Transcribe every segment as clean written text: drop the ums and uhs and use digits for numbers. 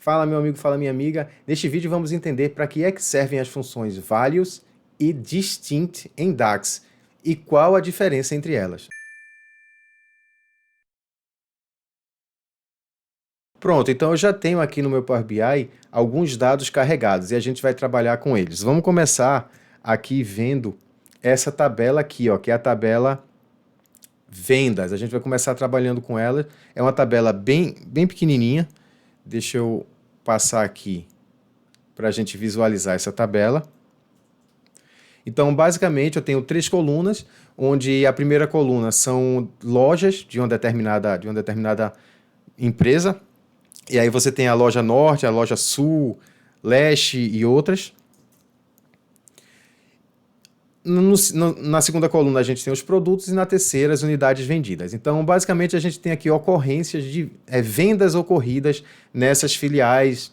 Fala meu amigo, fala minha amiga. Neste vídeo vamos entender para que é que servem as funções values e distinct em DAX e qual a diferença entre elas. Pronto, então eu já tenho aqui no meu Power BI alguns dados carregados e a gente vai trabalhar com eles. Vamos começar aqui vendo essa tabela aqui, ó, que é a tabela vendas. A gente vai começar trabalhando com ela. É uma tabela bem pequenininha. Deixa eu passar aqui para a gente visualizar essa tabela. Então, basicamente, eu tenho 3 colunas, onde a primeira coluna são lojas de uma determinada empresa. E aí você tem a loja norte, a loja sul, leste e outras. Na segunda coluna a gente tem os produtos e na terceira as unidades vendidas. Então, basicamente, a gente tem aqui ocorrências de vendas ocorridas nessas filiais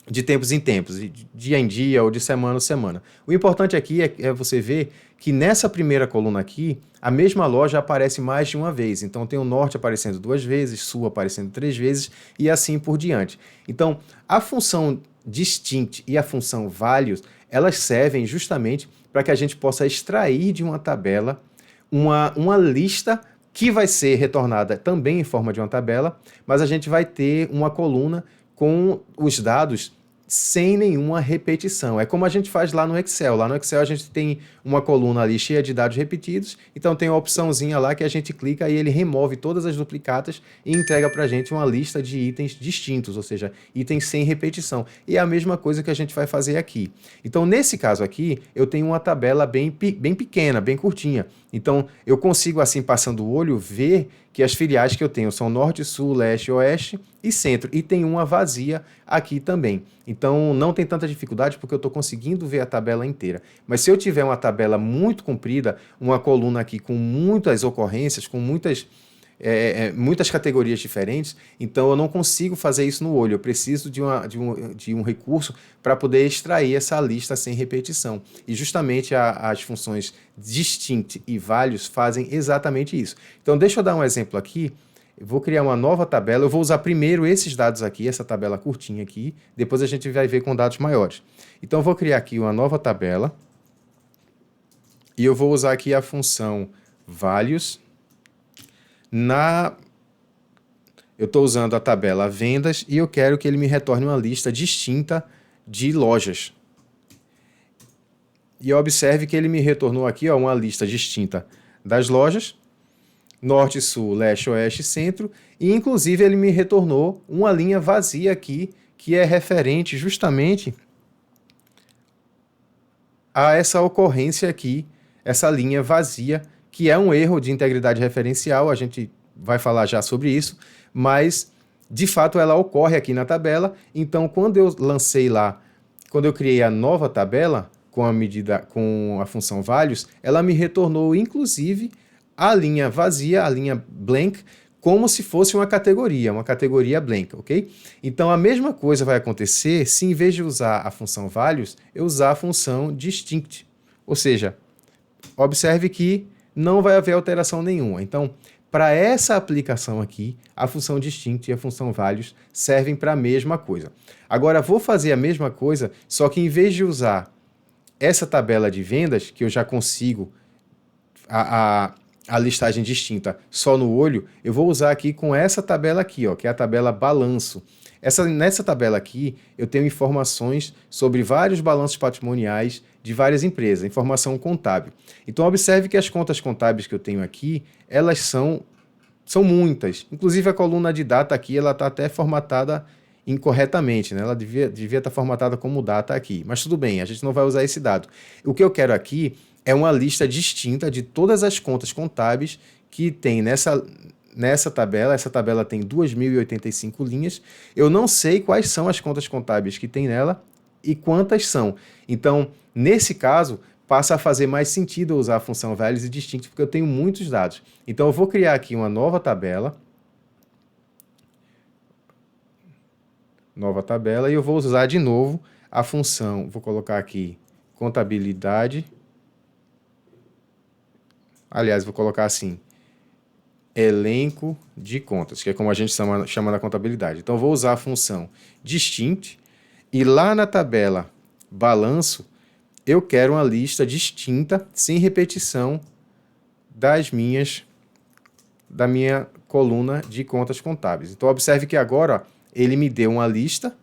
de tempos em tempos, de dia em dia ou de semana a semana. O importante aqui é você ver que nessa primeira coluna aqui, a mesma loja aparece mais de uma vez. Então, tem o norte aparecendo 2 vezes, sul aparecendo 3 vezes e assim por diante. Então, a função distinct e a função values, elas servem justamente para que a gente possa extrair de uma tabela uma lista que vai ser retornada também em forma de uma tabela, mas a gente vai ter uma coluna com os dados sem nenhuma repetição. É como a gente faz lá no Excel. Lá no Excel a gente tem uma coluna ali cheia de dados repetidos, então tem uma opçãozinha lá que a gente clica e ele remove todas as duplicatas e entrega para a gente uma lista de itens distintos, ou seja, itens sem repetição. E é a mesma coisa que a gente vai fazer aqui. Então, nesse caso aqui, eu tenho uma tabela bem pequena, bem curtinha. Então, eu consigo, assim, passando o olho, ver que as filiais que eu tenho são Norte, Sul, Leste, Oeste e Centro. E tem uma vazia aqui também. Então, não tem tanta dificuldade porque eu estou conseguindo ver a tabela inteira. Mas se eu tiver uma tabela muito comprida, uma coluna aqui com muitas ocorrências, com muitas categorias diferentes, então eu não consigo fazer isso no olho. Eu preciso de um recurso para poder extrair essa lista sem repetição. E justamente as funções distinct e values fazem exatamente isso. Então, deixa eu dar um exemplo aqui. Eu vou criar uma nova tabela. Eu vou usar primeiro esses dados aqui, essa tabela curtinha aqui. Depois a gente vai ver com dados maiores. Então, eu vou criar aqui uma nova tabela. E eu vou usar aqui a função values. Eu estou usando a tabela vendas e eu quero que ele me retorne uma lista distinta de lojas. E observe que ele me retornou aqui uma lista distinta das lojas, norte, sul, leste, oeste e centro, e inclusive ele me retornou uma linha vazia aqui, que é referente justamente a essa ocorrência aqui, essa linha vazia, que é um erro de integridade referencial, a gente vai falar já sobre isso, mas de fato ela ocorre aqui na tabela. Então, quando eu lancei lá, quando eu criei a nova tabela com a função values, ela me retornou inclusive a linha vazia, a linha blank, como se fosse uma categoria blank, ok? Então, a mesma coisa vai acontecer se, em vez de usar a função values, eu usar a função distinct. Ou seja, observe que não vai haver alteração nenhuma. Então, para essa aplicação aqui, a função distinct e a função values servem para a mesma coisa. Agora, vou fazer a mesma coisa, só que em vez de usar essa tabela de vendas, que eu já consigo a listagem distinta só no olho, eu vou usar aqui com essa tabela aqui, ó, que é a tabela balanço. Nessa tabela aqui, eu tenho informações sobre vários balanços patrimoniais de várias empresas, informação contábil. Então, observe que as contas contábeis que eu tenho aqui, elas são muitas. Inclusive, a coluna de data aqui, ela está até formatada incorretamente, né? Ela devia estar formatada como data aqui. Mas tudo bem, a gente não vai usar esse dado. O que eu quero aqui é uma lista distinta de todas as contas contábeis que tem nessa tabela. Essa tabela tem 2.085 linhas. Eu não sei quais são as contas contábeis que tem nela e quantas são. Então, nesse caso, passa a fazer mais sentido eu usar a função values e distinct, porque eu tenho muitos dados. Então, eu vou criar aqui uma nova tabela. E eu vou usar de novo a função, vou colocar aqui contabilidade. Aliás, vou colocar assim, elenco de contas, que é como a gente chama na contabilidade. Então, eu vou usar a função distinct e lá na tabela balanço, eu quero uma lista distinta, sem repetição da minha coluna de contas contábeis. Então, observe que agora ele me deu uma lista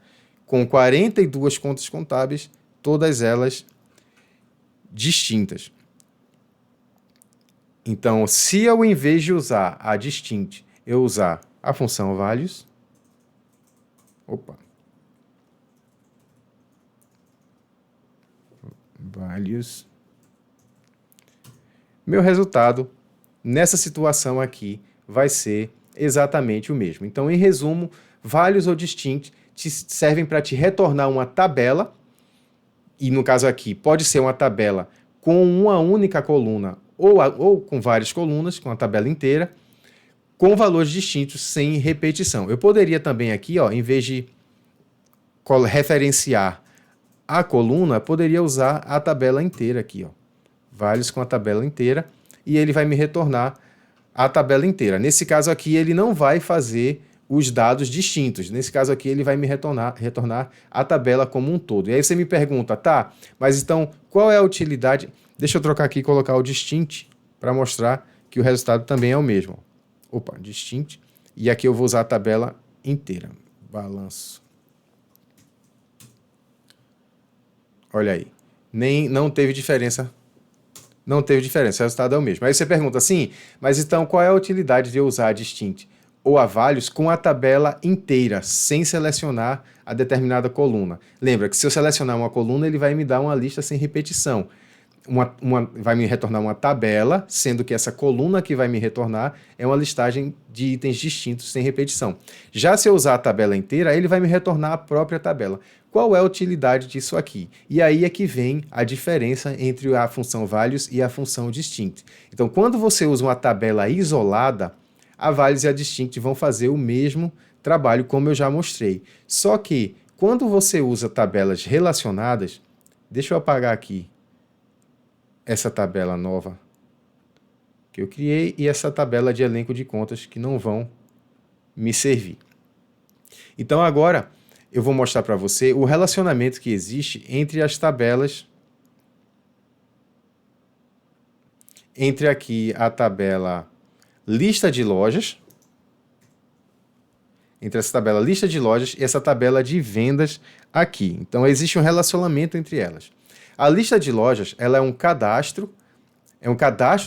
com 42 contas contábeis, todas elas distintas. Então, se eu, em vez de usar a distinct, eu usar a função values, meu resultado nessa situação aqui vai ser exatamente o mesmo. Então, em resumo, values ou distinct servem para te retornar uma tabela, e no caso aqui pode ser uma tabela com uma única coluna ou com várias colunas, com a tabela inteira, com valores distintos sem repetição. Eu poderia também aqui, em vez de referenciar a coluna, poderia usar a tabela inteira aqui, values com a tabela inteira, e ele vai me retornar a tabela inteira. Nesse caso aqui, ele não vai fazer os dados distintos. Nesse caso aqui, ele vai me retornar a tabela como um todo. E aí você me pergunta, tá, mas então qual é a utilidade? Deixa eu trocar aqui e colocar o distinct para mostrar que o resultado também é o mesmo. Distinct. E aqui eu vou usar a tabela inteira. Balanço. Olha aí. Não teve diferença. Não teve diferença, o resultado é o mesmo. Aí você pergunta assim, mas então qual é a utilidade de eu usar a distinct ou a values com a tabela inteira, sem selecionar a determinada coluna? Lembra que se eu selecionar uma coluna, ele vai me dar uma lista sem repetição. Vai me retornar uma tabela, sendo que essa coluna que vai me retornar é uma listagem de itens distintos sem repetição. Já se eu usar a tabela inteira, ele vai me retornar a própria tabela. Qual é a utilidade disso aqui? E aí é que vem a diferença entre a função values e a função distinct. Então, quando você usa uma tabela isolada, a values e a distinct vão fazer o mesmo trabalho, como eu já mostrei. Só que, quando você usa tabelas relacionadas, deixa eu apagar aqui essa tabela nova que eu criei e essa tabela de elenco de contas que não vão me servir. Então, agora eu vou mostrar para você o relacionamento que existe entre as tabelas, entre aqui a tabela lista de lojas, entre essa tabela lista de lojas e essa tabela de vendas aqui. Então, existe um relacionamento entre elas. A lista de lojas, ela é um cadastro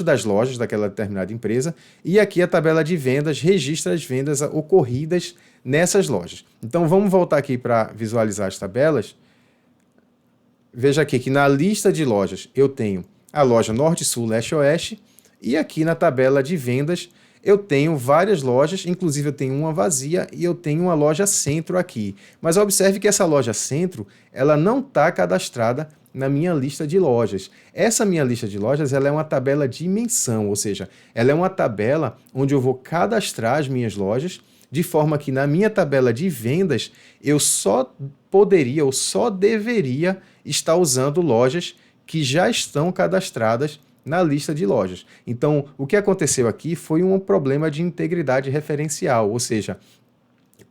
das lojas daquela determinada empresa, e aqui a tabela de vendas registra as vendas ocorridas nessas lojas. Então, vamos voltar aqui para visualizar as tabelas. Veja aqui que na lista de lojas eu tenho a loja Norte, Sul, Leste, Oeste, e aqui na tabela de vendas eu tenho várias lojas, inclusive eu tenho uma vazia e eu tenho uma loja Centro aqui. Mas observe que essa loja Centro, ela não está cadastrada na minha lista de lojas. Essa minha lista de lojas, ela é uma tabela de menção, ou seja, ela é uma tabela onde eu vou cadastrar as minhas lojas, de forma que na minha tabela de vendas, eu só deveria estar usando lojas que já estão cadastradas na lista de lojas. Então, o que aconteceu aqui foi um problema de integridade referencial, ou seja,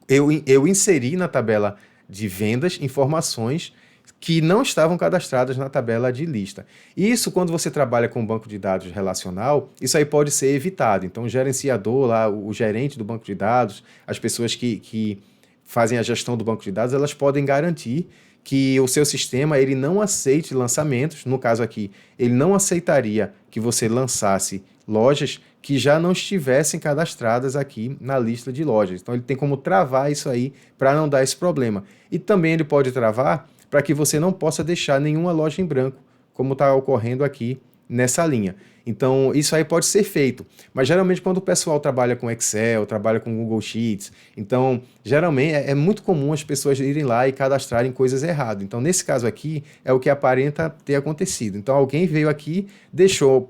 eu inseri na tabela de vendas informações que não estavam cadastradas na tabela de lista. Isso, quando você trabalha com banco de dados relacional, isso aí pode ser evitado. Então, o gerenciador, lá, o gerente do banco de dados, as pessoas que fazem a gestão do banco de dados, elas podem garantir que o seu sistema ele não aceite lançamentos. No caso aqui, ele não aceitaria que você lançasse lojas que já não estivessem cadastradas aqui na lista de lojas. Então, ele tem como travar isso aí para não dar esse problema. E também ele pode travar para que você não possa deixar nenhuma loja em branco, como está ocorrendo aqui nessa linha. Então, isso aí pode ser feito. Mas, geralmente, quando o pessoal trabalha com Excel, trabalha com Google Sheets, então, geralmente, é muito comum as pessoas irem lá e cadastrarem coisas erradas. Então, nesse caso aqui, é o que aparenta ter acontecido. Então, alguém veio aqui,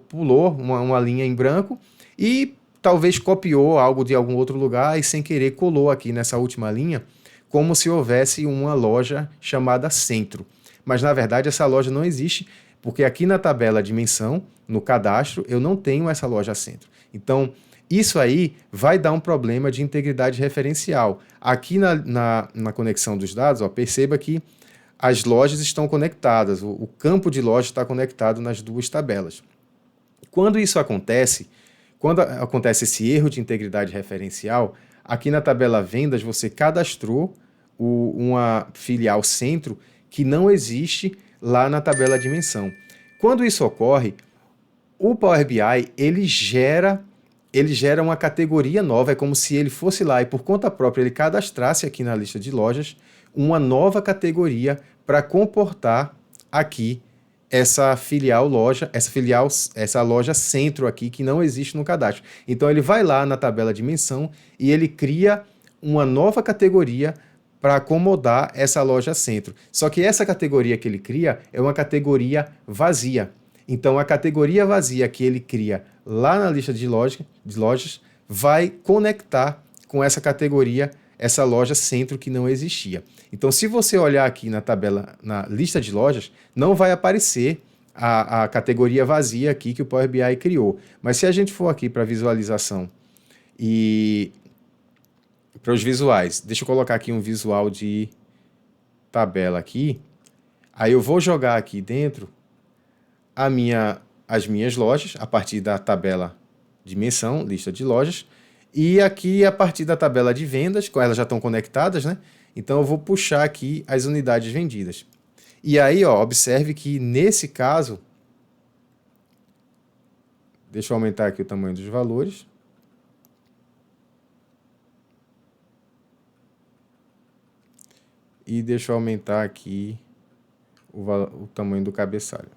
pulou uma linha em branco e talvez copiou algo de algum outro lugar e, sem querer, colou aqui nessa última linha, como se houvesse uma loja chamada Centro. Mas, na verdade, essa loja não existe, porque aqui na tabela de menção, no cadastro, eu não tenho essa loja Centro. Então, Isso aí vai dar um problema de integridade referencial. Aqui na conexão dos dados, ó, perceba que as lojas estão conectadas, o campo de loja está conectado nas duas tabelas. Quando isso acontece, quando acontece esse erro de integridade referencial, aqui na tabela vendas você cadastrou uma filial centro que não existe lá na tabela dimensão. Quando isso ocorre, o Power BI ele gera uma categoria nova, é como se ele fosse lá e por conta própria ele cadastrasse aqui na lista de lojas uma nova categoria para comportar aqui essa filial loja, essa loja centro aqui que não existe no cadastro. Então ele vai lá na tabela dimensão e ele cria uma nova categoria para acomodar essa loja centro. Só que essa categoria que ele cria é uma categoria vazia. Então a categoria vazia que ele cria lá na lista de lojas vai conectar com essa categoria, essa loja centro que não existia. Então, se você olhar aqui na tabela, na lista de lojas, não vai aparecer a categoria vazia aqui que o Power BI criou. Mas se a gente for aqui para visualização e para os visuais, deixa eu colocar aqui um visual de tabela aqui. Aí eu vou jogar aqui dentro as minhas lojas, a partir da tabela dimensão, lista de lojas, e aqui a partir da tabela de vendas, elas já estão conectadas, né? Então eu vou puxar aqui as unidades vendidas. E aí, ó, observe que nesse caso, deixa eu aumentar aqui o tamanho dos valores. E deixa eu aumentar aqui o tamanho do cabeçalho.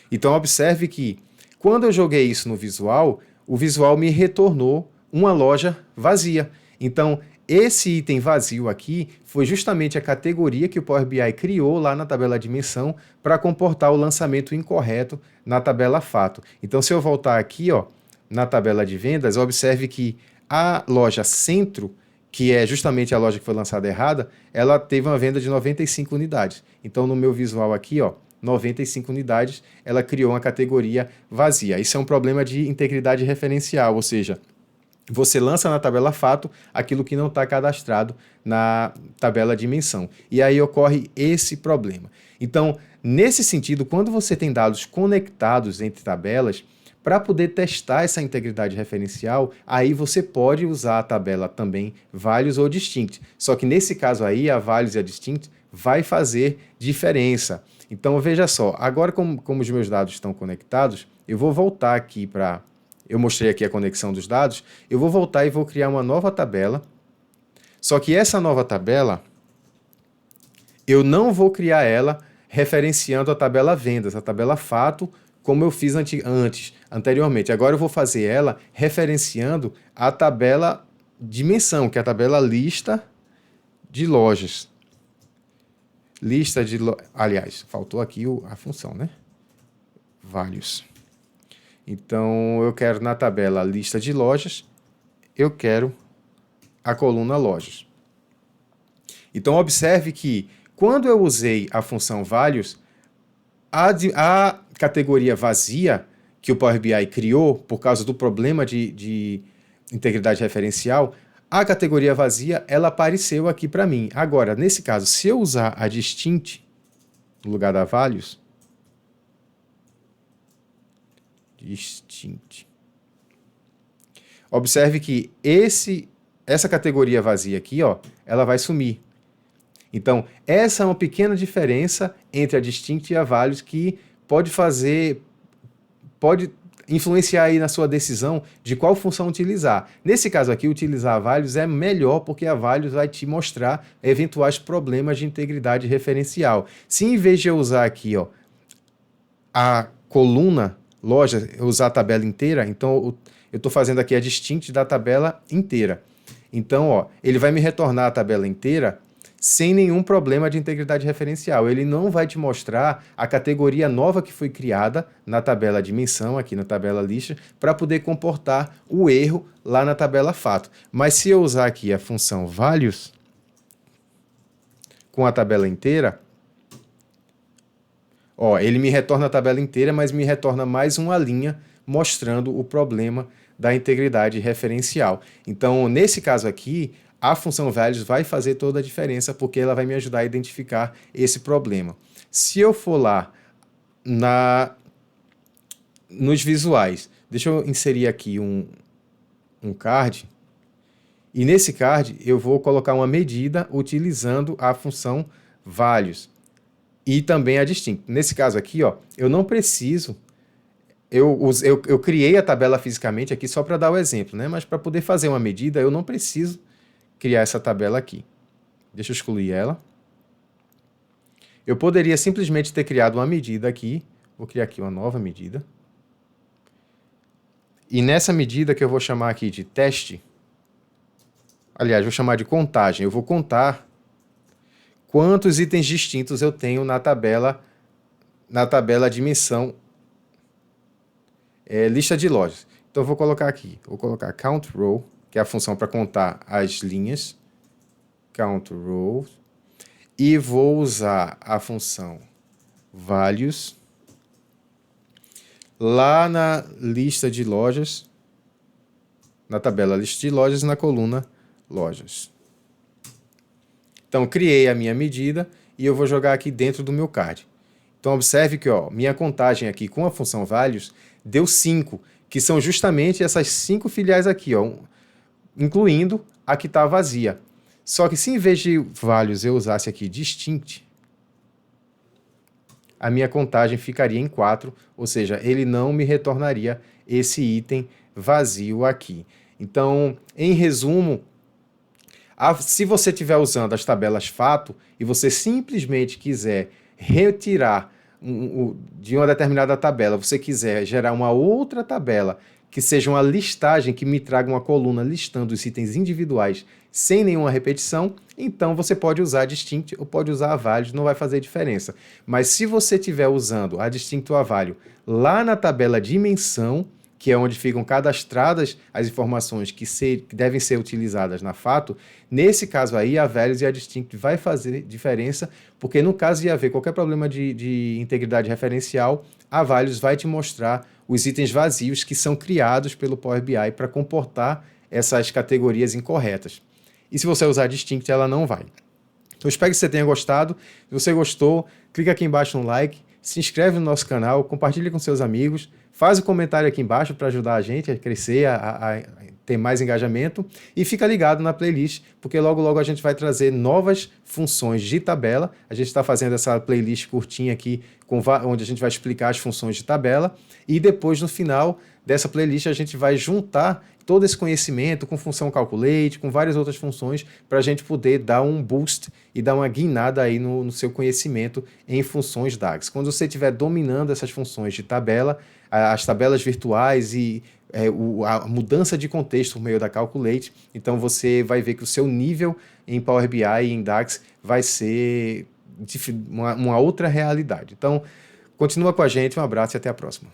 Então observe que quando eu joguei isso no visual, o visual me retornou uma loja vazia. Então esse item vazio aqui foi justamente a categoria que o Power BI criou lá na tabela dimensão para comportar o lançamento incorreto na tabela fato. Então se eu voltar aqui, ó, na tabela de vendas, observe que a loja centro, que é justamente a loja que foi lançada errada, ela teve uma venda de 95 unidades. Então no meu visual aqui, ó, 95 unidades, ela criou uma categoria vazia. Isso é um problema de integridade referencial, ou seja, você lança na tabela fato aquilo que não está cadastrado na tabela dimensão. E aí ocorre esse problema. Então, nesse sentido, quando você tem dados conectados entre tabelas, para poder testar essa integridade referencial, aí você pode usar a tabela também values ou distinct. Só que nesse caso aí, a values e a distinct vai fazer diferença. Então, veja só, agora como os meus dados estão conectados, eu vou voltar aqui para... Eu mostrei aqui a conexão dos dados, eu vou voltar e vou criar uma nova tabela. Só que essa nova tabela, eu não vou criar ela referenciando a tabela vendas, a tabela fato, como eu fiz anteriormente. Agora eu vou fazer ela referenciando a tabela dimensão, que é a tabela lista de lojas. Aliás, faltou aqui a função, né? Values. Então, eu quero na tabela lista de lojas, eu quero a coluna lojas. Então, observe que quando eu usei a função values, a categoria vazia que o Power BI criou por causa do problema de integridade referencial, a categoria vazia, ela apareceu aqui para mim. Agora, nesse caso, se eu usar a distinct no lugar da values, distinct, observe que essa categoria vazia aqui, ó, ela vai sumir. Então, essa é uma pequena diferença entre a distinct e a values que pode influenciar aí na sua decisão de qual função utilizar. Nesse caso aqui, utilizar a values é melhor porque a values vai te mostrar eventuais problemas de integridade referencial. Se em vez de eu usar aqui, ó, a coluna loja, eu usar a tabela inteira, então eu estou fazendo aqui a distinct da tabela inteira. Então, ó, ele vai me retornar a tabela inteira sem nenhum problema de integridade referencial. Ele não vai te mostrar a categoria nova que foi criada na tabela dimensão, aqui na tabela lista, para poder comportar o erro lá na tabela fato. Mas se eu usar aqui a função values com a tabela inteira, ó, ele me retorna a tabela inteira, mas me retorna mais uma linha mostrando o problema da integridade referencial. Então, nesse caso aqui, a função values vai fazer toda a diferença porque ela vai me ajudar a identificar esse problema. Se eu for lá nos visuais, deixa eu inserir aqui um card, e nesse card eu vou colocar uma medida utilizando a função values e também a distinct. Nesse caso aqui, ó, eu não preciso, eu criei a tabela fisicamente aqui só para dar o exemplo, né? Mas para poder fazer uma medida, eu não preciso criar essa tabela aqui. Deixa eu excluir ela. Eu poderia simplesmente ter criado uma medida aqui. Vou criar aqui uma nova medida. E nessa medida que eu vou chamar aqui de teste, aliás, vou chamar de contagem. Eu vou contar quantos itens distintos eu tenho na tabela dimensão lista de lojas. Então eu vou colocar aqui, vou colocar count row, que é a função para contar as linhas, count row, e vou usar a função values lá na lista de lojas, na tabela lista de lojas, na coluna lojas. Então, criei a minha medida e eu vou jogar aqui dentro do meu card. Então, observe que minha contagem aqui com a função values deu 5, que são justamente essas 5 filiais aqui, incluindo a que está vazia. Só que se em vez de values eu usasse aqui distinct, a minha contagem ficaria em 4, ou seja, ele não me retornaria esse item vazio aqui. Então, em resumo, se você estiver usando as tabelas fato e você simplesmente quiser retirar de uma determinada tabela, você quiser gerar uma outra tabela que seja uma listagem que me traga uma coluna listando os itens individuais sem nenhuma repetição, então você pode usar a distinct ou pode usar a values, não vai fazer diferença. Mas se você estiver usando a distinct ou a value lá na tabela dimensão, que é onde ficam cadastradas as informações que devem ser utilizadas na fato, nesse caso aí a values e a distinct vai fazer diferença, porque no caso de haver qualquer problema de integridade referencial, a values vai te mostrar os itens vazios que são criados pelo Power BI para comportar essas categorias incorretas. E se você usar distinct, ela não vai. Então, espero que você tenha gostado. Se você gostou, clica aqui embaixo no like, se inscreve no nosso canal, compartilha com seus amigos, faz um comentário aqui embaixo para ajudar a gente a crescer, a ter mais engajamento, e fica ligado na playlist, porque logo logo a gente vai trazer novas funções de tabela. A gente está fazendo essa playlist curtinha aqui, onde a gente vai explicar as funções de tabela, e depois no final dessa playlist a gente vai juntar todo esse conhecimento com função calculate, com várias outras funções, para a gente poder dar um boost e dar uma guinada aí no seu conhecimento em funções DAX. Quando você estiver dominando essas funções de tabela, as tabelas virtuais e a mudança de contexto por meio da Calculate, então você vai ver que o seu nível em Power BI e em DAX vai ser uma outra realidade. Então, continua com a gente, um abraço e até a próxima.